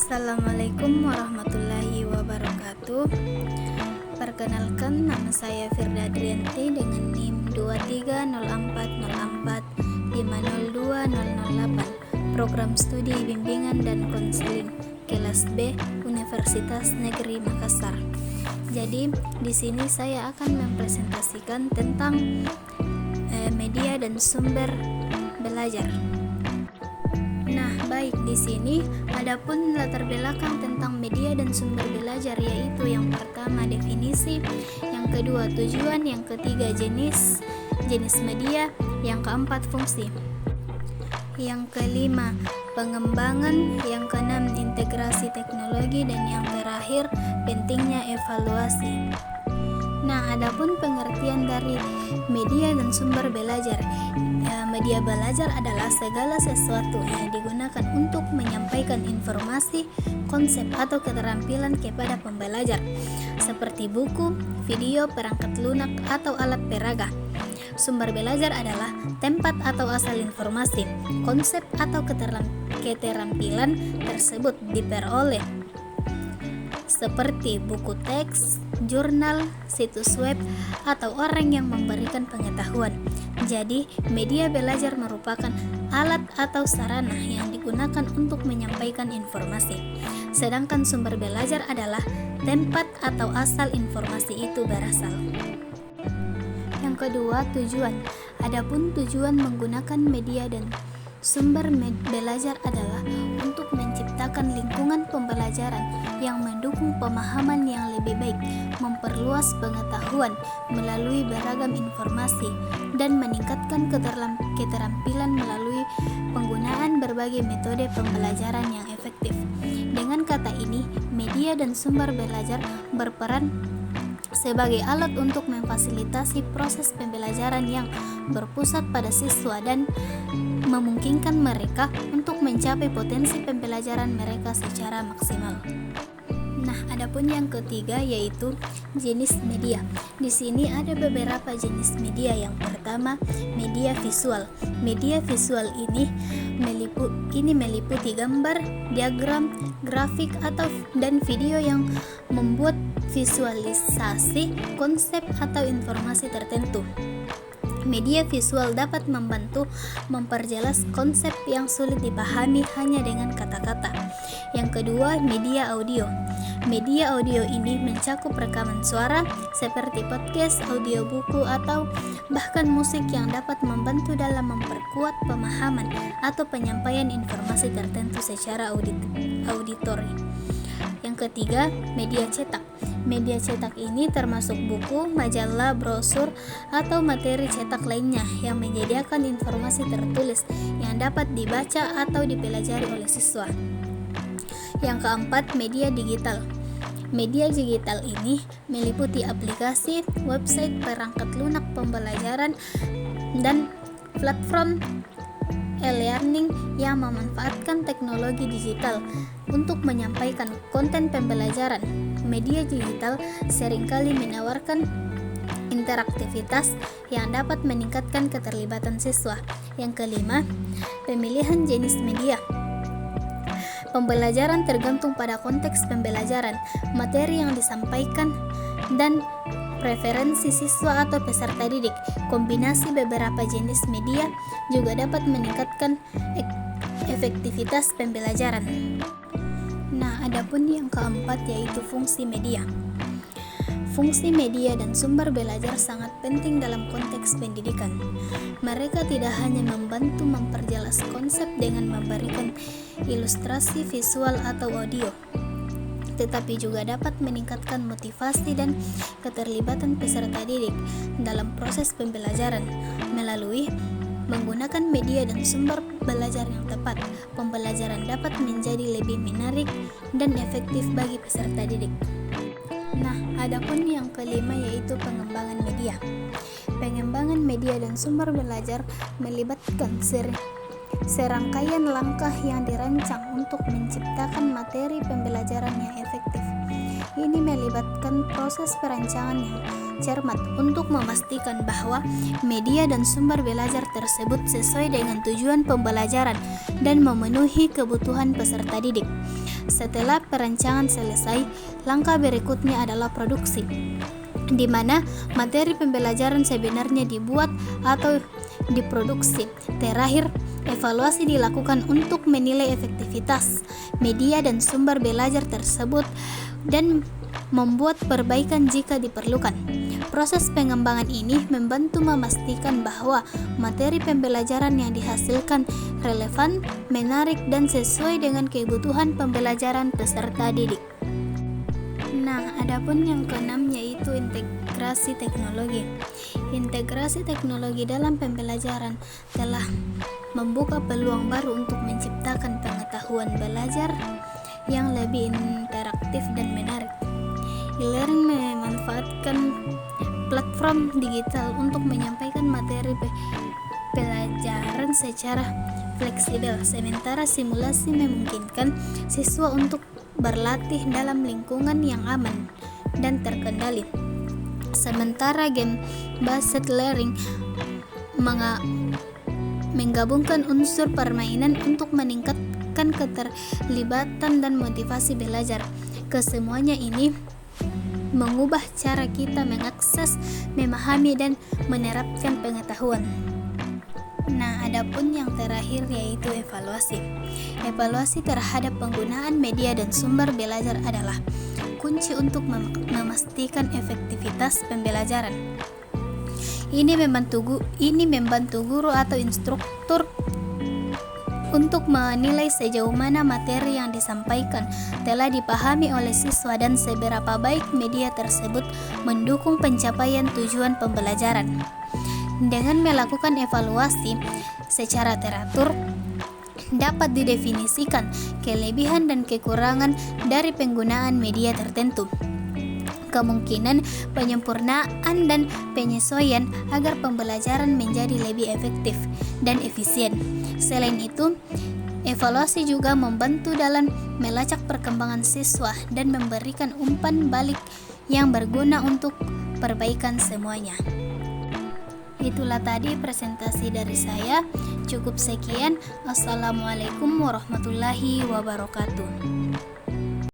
Assalamualaikum warahmatullahi wabarakatuh. Perkenalkan, nama saya Firda Drianti dengan NIM 23044502008, Program Studi Bimbingan dan Konseling Kelas B Universitas Negeri Makassar. Jadi, di sini saya akan mempresentasikan tentang media dan sumber belajar. Nah, baik, di sini adapun latar belakang tentang media dan sumber belajar, yaitu yang pertama definisi, yang kedua tujuan, yang ketiga jenis media, yang keempat fungsi, yang kelima pengembangan, yang keenam integrasi teknologi, dan yang terakhir pentingnya evaluasi. Nah, adapun pengertian dari media dan sumber belajar. Media belajar adalah segala sesuatu yang digunakan untuk menyampaikan informasi, konsep, atau keterampilan kepada pembelajar, seperti buku, video, perangkat lunak, atau alat peraga. Sumber belajar adalah tempat atau asal informasi, konsep, atau keterampilan tersebut diperoleh, seperti buku teks, jurnal, situs web, atau orang yang memberikan pengetahuan. Jadi, media belajar merupakan alat atau sarana yang digunakan untuk menyampaikan informasi. Sedangkan sumber belajar adalah tempat atau asal informasi itu berasal. Yang kedua, tujuan. Adapun tujuan menggunakan media dan sumber belajar adalah untuk menciptakan lingkungan pembelajaran yang mendukung pemahaman yang lebih baik, memperluas pengetahuan melalui beragam informasi, dan meningkatkan keterampilan melalui penggunaan berbagai metode pembelajaran yang efektif. Dengan kata ini, media dan sumber belajar berperan sebagai alat untuk memfasilitasi proses pembelajaran yang berpusat pada siswa dan memungkinkan mereka untuk mencapai potensi pembelajaran mereka secara maksimal. Nah, adapun yang ketiga yaitu jenis media. Di sini ada beberapa jenis media. Yang pertama, media visual. Media visual ini meliputi gambar, diagram, grafik dan video yang membuat visualisasi konsep atau informasi tertentu. Media visual dapat membantu memperjelas konsep yang sulit dipahami hanya dengan kata-kata. Yang kedua, media audio. Media audio ini mencakup rekaman suara seperti podcast, audio buku, atau bahkan musik yang dapat membantu dalam memperkuat pemahaman atau penyampaian informasi tertentu secara auditori. Yang ketiga, media cetak. Media cetak ini termasuk buku, majalah, brosur, atau materi cetak lainnya yang menyediakan informasi tertulis yang dapat dibaca atau dipelajari oleh siswa. Yang keempat, media digital. Media digital ini meliputi aplikasi, website, perangkat lunak pembelajaran, dan platform e-learning yang memanfaatkan teknologi digital untuk menyampaikan konten pembelajaran. Media digital seringkali menawarkan interaktivitas yang dapat meningkatkan keterlibatan siswa. Yang kelima, pemilihan jenis media. Pembelajaran tergantung pada konteks pembelajaran, materi yang disampaikan, dan preferensi siswa atau peserta didik. Kombinasi beberapa jenis media juga dapat meningkatkan efektivitas pembelajaran. Nah, adapun yang keempat yaitu fungsi media. Fungsi media dan sumber belajar sangat penting dalam konteks pendidikan. Mereka tidak hanya membantu memperjelas konsep dengan memberikan ilustrasi visual atau audio, tetapi juga dapat meningkatkan motivasi dan keterlibatan peserta didik dalam proses pembelajaran. Melalui menggunakan media dan sumber belajar yang tepat, pembelajaran dapat menjadi lebih menarik dan efektif bagi peserta didik. Nah, adapun yang kelima yaitu pengembangan media. Pengembangan media dan sumber belajar melibatkan serangkaian langkah yang dirancang untuk menciptakan materi pembelajaran yang efektif. Ini melibatkan proses perancangan yang cermat untuk memastikan bahwa media dan sumber belajar tersebut sesuai dengan tujuan pembelajaran dan memenuhi kebutuhan peserta didik. Setelah perancangan selesai, langkah berikutnya adalah produksi, di mana materi pembelajaran sebenarnya dibuat atau diproduksi. Terakhir, evaluasi dilakukan untuk menilai efektivitas media dan sumber belajar tersebut dan membuat perbaikan jika diperlukan. Proses pengembangan ini membantu memastikan bahwa materi pembelajaran yang dihasilkan relevan, menarik, dan sesuai dengan kebutuhan pembelajaran peserta didik. Nah, adapun yang keenam yaitu integrasi teknologi. Integrasi teknologi dalam pembelajaran telah membuka peluang baru untuk menciptakan pengetahuan belajar yang lebih interaktif dan menarik. E-learning memanfaatkan platform digital untuk menyampaikan materi pelajaran secara fleksibel, sementara simulasi memungkinkan siswa untuk berlatih dalam lingkungan yang aman dan terkendali. Sementara game-based learning menggabungkan unsur permainan untuk meningkatkan keterlibatan dan motivasi belajar. Kesemuanya ini mengubah cara kita mengakses, memahami, dan menerapkan pengetahuan. Nah, adapun yang terakhir yaitu evaluasi. Evaluasi terhadap penggunaan media dan sumber belajar adalah kunci untuk memastikan efektivitas pembelajaran. Ini membantu guru atau instruktur untuk menilai sejauh mana materi yang disampaikan telah dipahami oleh siswa dan seberapa baik media tersebut mendukung pencapaian tujuan pembelajaran. Dengan melakukan evaluasi secara teratur, dapat didefinisikan kelebihan dan kekurangan dari penggunaan media tertentu, kemungkinan penyempurnaan dan penyesuaian agar pembelajaran menjadi lebih efektif dan efisien. Selain itu, evaluasi juga membantu dalam melacak perkembangan siswa dan memberikan umpan balik yang berguna untuk perbaikan semuanya. Itulah tadi presentasi dari saya. Cukup sekian. Assalamualaikum warahmatullahi wabarakatuh.